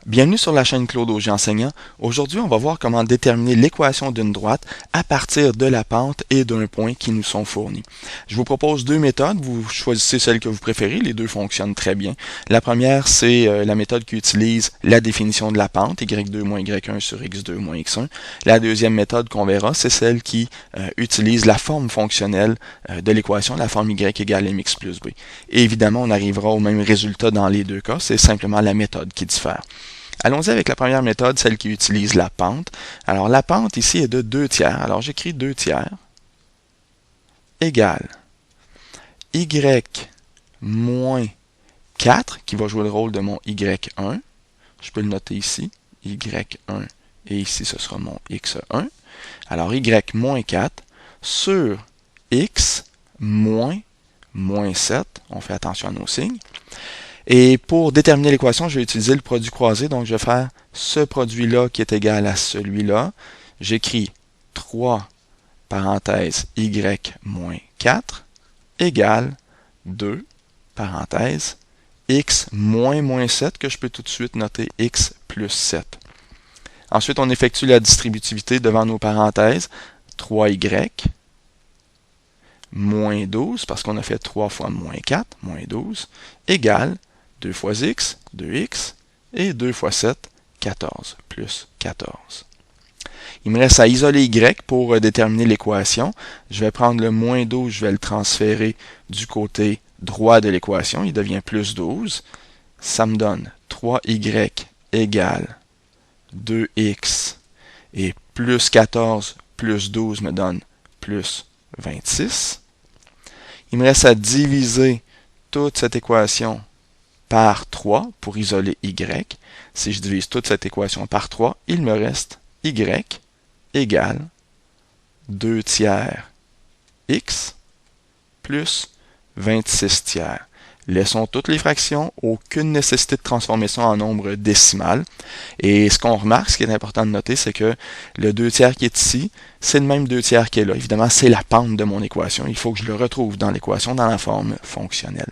Bienvenue sur la chaîne Claude Auger Enseignant. Aujourd'hui, on va voir comment déterminer l'équation d'une droite à partir de la pente et d'un point qui nous sont fournis. Je vous propose deux méthodes. Vous choisissez celle que vous préférez. Les deux fonctionnent très bien. La première, c'est la méthode qui utilise la définition de la pente, y2 moins y1 sur x2 moins x1. La deuxième méthode qu'on verra, c'est celle qui utilise la forme fonctionnelle de l'équation, la forme y égale mx plus b. Et évidemment, on arrivera au même résultat dans les deux cas. C'est simplement la méthode qui diffère. Allons-y avec la première méthode, celle qui utilise la pente. Alors, la pente ici est de 2 tiers. Alors, j'écris 2 tiers égale y moins 4, qui va jouer le rôle de mon y1. Je peux le noter ici, y1, et ici, ce sera mon x1. Alors, y moins 4 sur x moins 7. On fait attention à nos signes. Et pour déterminer l'équation, je vais utiliser le produit croisé. Donc, je vais faire ce produit-là qui est égal à celui-là. J'écris 3 parenthèse y moins 4 égale 2 parenthèse x moins 7 que je peux tout de suite noter x plus 7. Ensuite, on effectue la distributivité devant nos parenthèses. 3y moins 12, parce qu'on a fait 3 fois moins 4, moins 12, égale 2 fois x, 2x, et 2 fois 7, 14, plus 14. Il me reste à isoler y pour déterminer l'équation. Je vais prendre le moins 12, je vais le transférer du côté droit de l'équation. Il devient plus 12. Ça me donne 3y égale 2x, et plus 14 plus 12 me donne plus 26. Il me reste à diviser toute cette équation par 3 pour isoler y. Si je divise toute cette équation par 3, il me reste y égale 2 tiers x plus 26 tiers. Laissons toutes les fractions, aucune nécessité de transformer ça en nombre décimal. Et ce qu'on remarque, ce qui est important de noter, c'est que le 2 tiers qui est ici, c'est le même 2 tiers qui est là. Évidemment, c'est la pente de mon équation. Il faut que je le retrouve dans l'équation dans la forme fonctionnelle.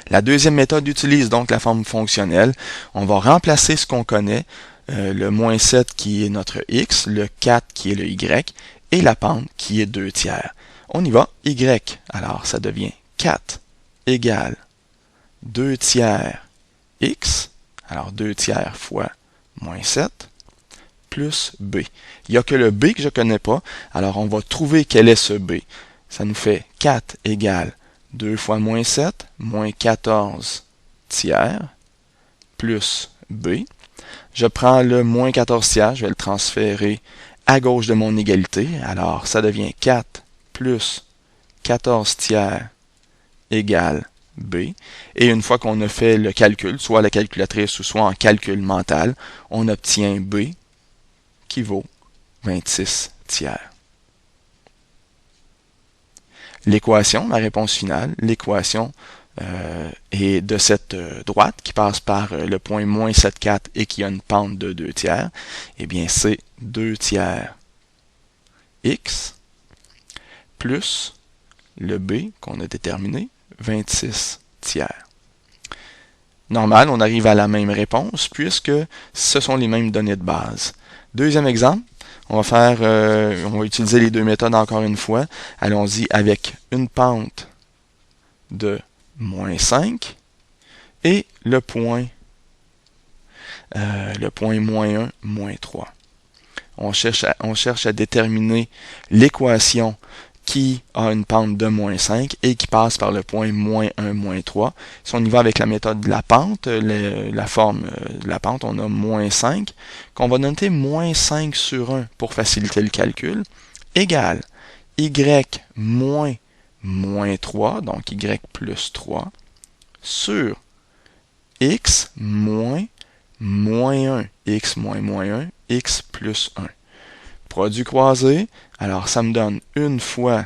La deuxième méthode utilise donc la forme fonctionnelle. On va remplacer ce qu'on connaît, le moins 7 qui est notre x, le 4 qui est le y, et la pente qui est 2 tiers. On y va, y. Alors, ça devient 4 égale 2 tiers x, alors 2 tiers fois moins 7, plus b. Il n'y a que le b que je ne connais pas, alors on va trouver quel est ce b. Ça nous fait 4 égale 2 fois moins 7, moins 14 tiers, plus b. Je prends le moins 14 tiers, je vais le transférer à gauche de mon égalité. Alors, ça devient 4 plus 14 tiers égale b. Et une fois qu'on a fait le calcul, soit à la calculatrice ou soit en calcul mental, on obtient b qui vaut 26 tiers. L'équation, ma réponse finale, l'équation est de cette droite qui passe par le point moins 7,4 et qui a une pente de 2 tiers. Eh bien, c'est 2 tiers x plus le b qu'on a déterminé, 26 tiers. Normal, on arrive à la même réponse puisque ce sont les mêmes données de base. Deuxième exemple. On va utiliser les deux méthodes encore une fois. Allons-y avec une pente de moins 5 et le point moins 1, moins 3. On cherche à déterminer l'équation qui a une pente de moins 5 et qui passe par le point moins 1, moins 3. Si on y va avec la méthode de la pente, la forme de la pente, on a moins 5, qu'on va noter moins 5 sur 1 pour faciliter le calcul, égale y moins 3, donc y plus 3, sur x moins 1, x moins 1, x plus 1. Produit croisé, alors ça me donne une fois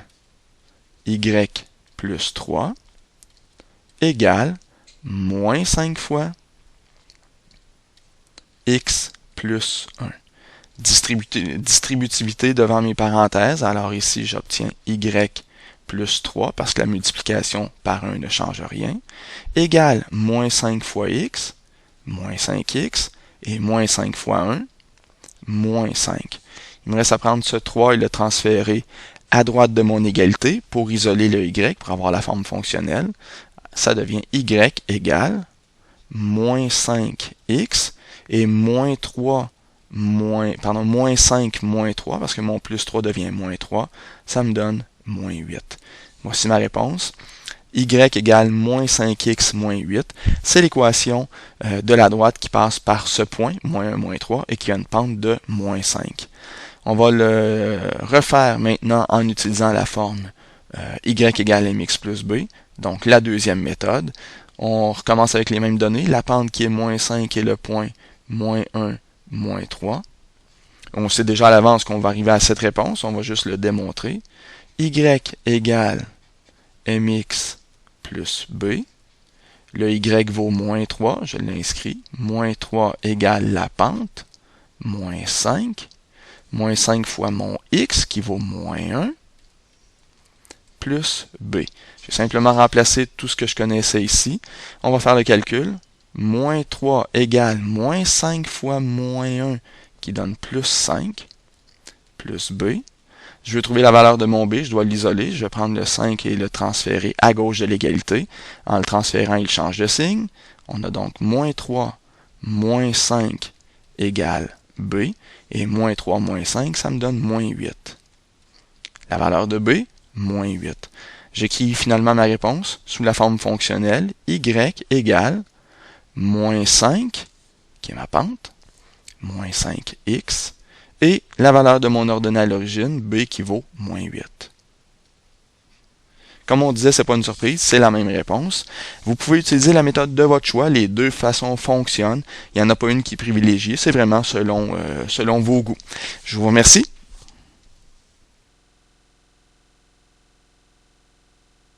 y plus 3 égale moins 5 fois x plus 1. Distributivité devant mes parenthèses, alors ici j'obtiens y plus 3 parce que la multiplication par 1 ne change rien, égale moins 5 fois x moins 5x, et moins 5 fois 1, moins 5. Il me reste à prendre ce 3 et le transférer à droite de mon égalité pour isoler le y, pour avoir la forme fonctionnelle. Ça devient y égale moins 5x et moins 5 moins 3, parce que mon plus 3 devient moins 3, ça me donne moins 8. Voici ma réponse. Y égale moins 5x moins 8. C'est l'équation de la droite qui passe par ce point, moins 1, moins 3, et qui a une pente de moins 5. On va le refaire maintenant en utilisant la forme y égale mx plus b, donc la deuxième méthode. On recommence avec les mêmes données. La pente qui est moins 5 est le point moins 1, moins 3. On sait déjà à l'avance qu'on va arriver à cette réponse. On va juste le démontrer. Y égale mx plus b. Le y vaut moins 3, je l'inscris. Moins 3 égale la pente, moins 5. Moins 5 fois mon x qui vaut moins 1, plus b. Je vais simplement remplacer tout ce que je connaissais ici. On va faire le calcul. Moins 3 égale moins 5 fois moins 1 qui donne plus 5, plus b. Je veux trouver la valeur de mon b, je dois l'isoler. Je vais prendre le 5 et le transférer à gauche de l'égalité. En le transférant, il change de signe. On a donc moins 3, moins 5 égale b. Et moins 3, moins 5, ça me donne moins 8. La valeur de b, moins 8. J'écris finalement ma réponse sous la forme fonctionnelle y égale moins 5, qui est ma pente, moins 5x, et la valeur de mon ordonnée à l'origine, b qui vaut moins 8. Comme on disait, ce n'est pas une surprise, c'est la même réponse. Vous pouvez utiliser la méthode de votre choix, les deux façons fonctionnent. Il n'y en a pas une qui est privilégiée, c'est vraiment selon vos goûts. Je vous remercie.